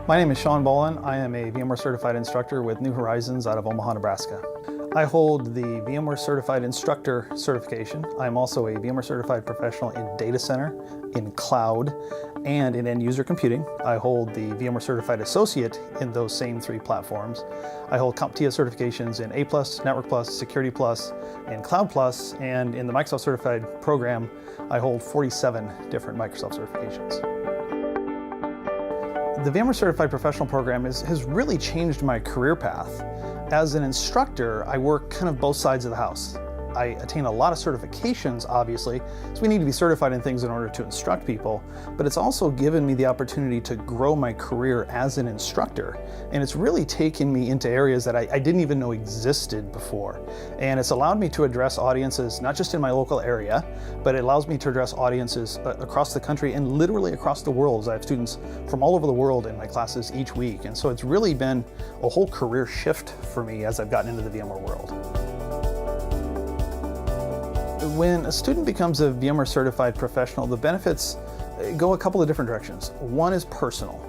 My name is Shawn Bolan. I am a VMware Certified Instructor with New Horizons out of Omaha, Nebraska. I hold the VMware Certified Instructor certification. I am also a VMware Certified Professional in Data Center, in Cloud, and in End User Computing. I hold the VMware Certified Associate in those same three platforms. I hold CompTIA certifications in A+, Network+, Security+, and Cloud+, and in the Microsoft Certified program, I hold 47 different Microsoft certifications. The VMware Certified Professional program has really changed my career path. As an instructor, I work kind of both sides of the house. I attain a lot of certifications, obviously, so we need to be certified in things in order to instruct people, but it's also given me the opportunity to grow my career as an instructor, and it's really taken me into areas that I didn't even know existed before. And it's allowed me to address audiences, not just in my local area, but it allows me to address audiences across the country and literally across the world, as I have students from all over the world in my classes each week. And so it's really been a whole career shift for me as I've gotten into the VMware world. When a student becomes a VMware Certified Professional, the benefits go a couple of different directions. One is personal.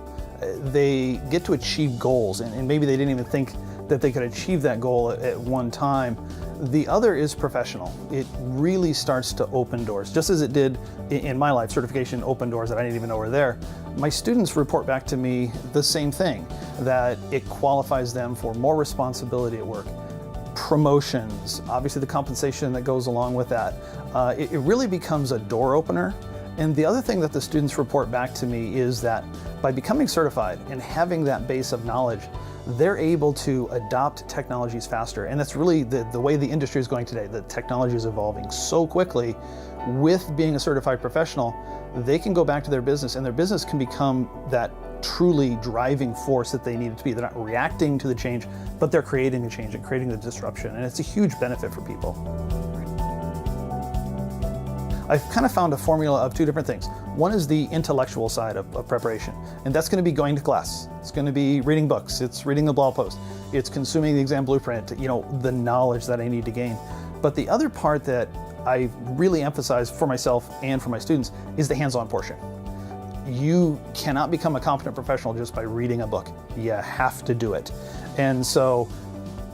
They get to achieve goals, and maybe they didn't even think that they could achieve that goal at one time. The other is professional. It really starts to open doors, just as it did in my life. Certification opened doors that I didn't even know were there. My students report back to me the same thing, that it qualifies them for more responsibility at work, promotions, obviously the compensation that goes along with that. It really becomes a door opener. And the other thing that the students report back to me is that by becoming certified and having that base of knowledge, they're able to adopt technologies faster. And that's really the way the industry is going today. The technology is evolving so quickly. With being a certified professional, they can go back to their business, and their business can become that truly driving force that they need it to be. They're not reacting to the change, but they're creating the change and creating the disruption. And it's a huge benefit for people. I've kind of found a formula of two different things. One is the intellectual side of preparation, and that's going to be going to class. It's going to be reading books. It's reading the blog post. It's consuming the exam blueprint, the knowledge that I need to gain. But the other part that I really emphasize for myself and for my students is the hands-on portion. You cannot become a competent professional just by reading a book. You have to do it. And so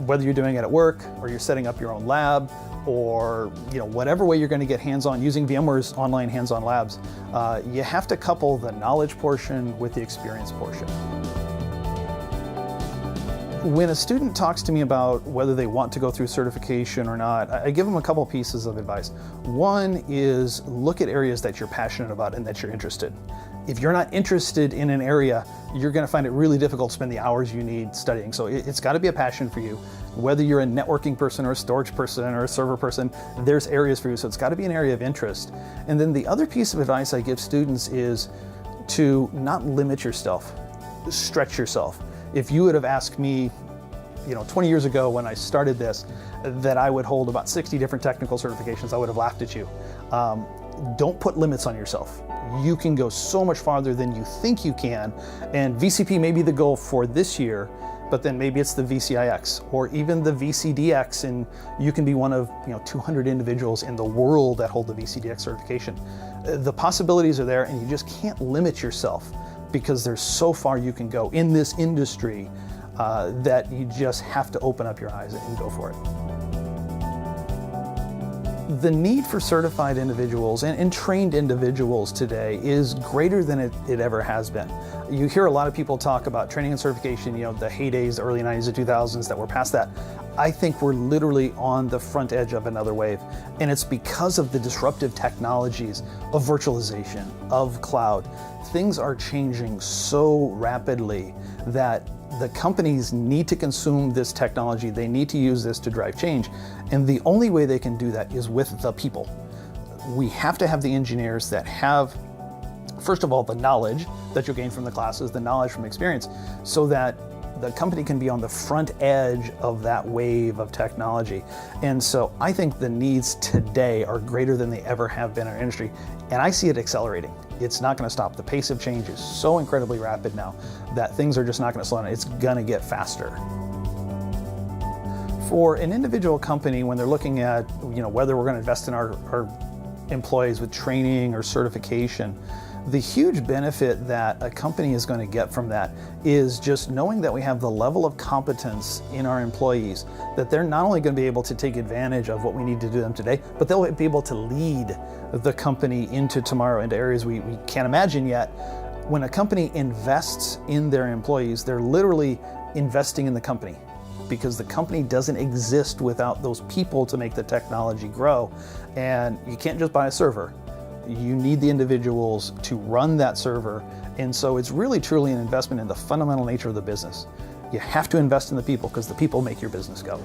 whether you're doing it at work or you're setting up your own lab, or whatever way you're going to get hands-on using VMware's online hands-on labs, you have to couple the knowledge portion with the experience portion. When a student talks to me about whether they want to go through certification or not, I give them a couple pieces of advice. One is look at areas that you're passionate about and that you're interested. If you're not interested in an area, you're going to find it really difficult to spend the hours you need studying. So it's got to be a passion for you. Whether you're a networking person or a storage person or a server person, there's areas for you. So it's got to be an area of interest. And then the other piece of advice I give students is to not limit yourself, stretch yourself. If you would have asked me, 20 years ago when I started this, that I would hold about 60 different technical certifications, I would have laughed at you. Don't put limits on yourself. You can go so much farther than you think you can, and VCP may be the goal for this year, but then maybe it's the VCIX or even the VCDX, and you can be one of 200 individuals in the world that hold the VCDX certification. The possibilities are there, and you just can't limit yourself because there's so far you can go in this industry that you just have to open up your eyes and go for it. The need for certified individuals and trained individuals today is greater than it ever has been. You hear a lot of people talk about training and certification, the heydays, the early 90s and 2000s, that we're past that. I think we're literally on the front edge of another wave, and it's because of the disruptive technologies of virtualization, of cloud. Things are changing so rapidly that the companies need to consume this technology. They need to use this to drive change. And the only way they can do that is with the people. We have to have the engineers that have, first of all, the knowledge that you'll gain from the classes, the knowledge from experience, so that the company can be on the front edge of that wave of technology. And so I think the needs today are greater than they ever have been in our industry. And I see it accelerating. It's not going to stop. The pace of change is so incredibly rapid now that things are just not going to slow down. It's going to get faster. For an individual company, when they're looking at whether we're going to invest in our employees with training or certification, The huge benefit that a company is going to get from that is just knowing that we have the level of competence in our employees, that they're not only going to be able to take advantage of what we need to do them today, but they'll be able to lead the company into tomorrow, into areas we can't imagine yet. When a company invests in their employees, they're literally investing in the company, because the company doesn't exist without those people to make the technology grow. And you can't just buy a server. You need the individuals to run that server. And so it's really truly an investment in the fundamental nature of the business. You have to invest in the people because the people make your business go.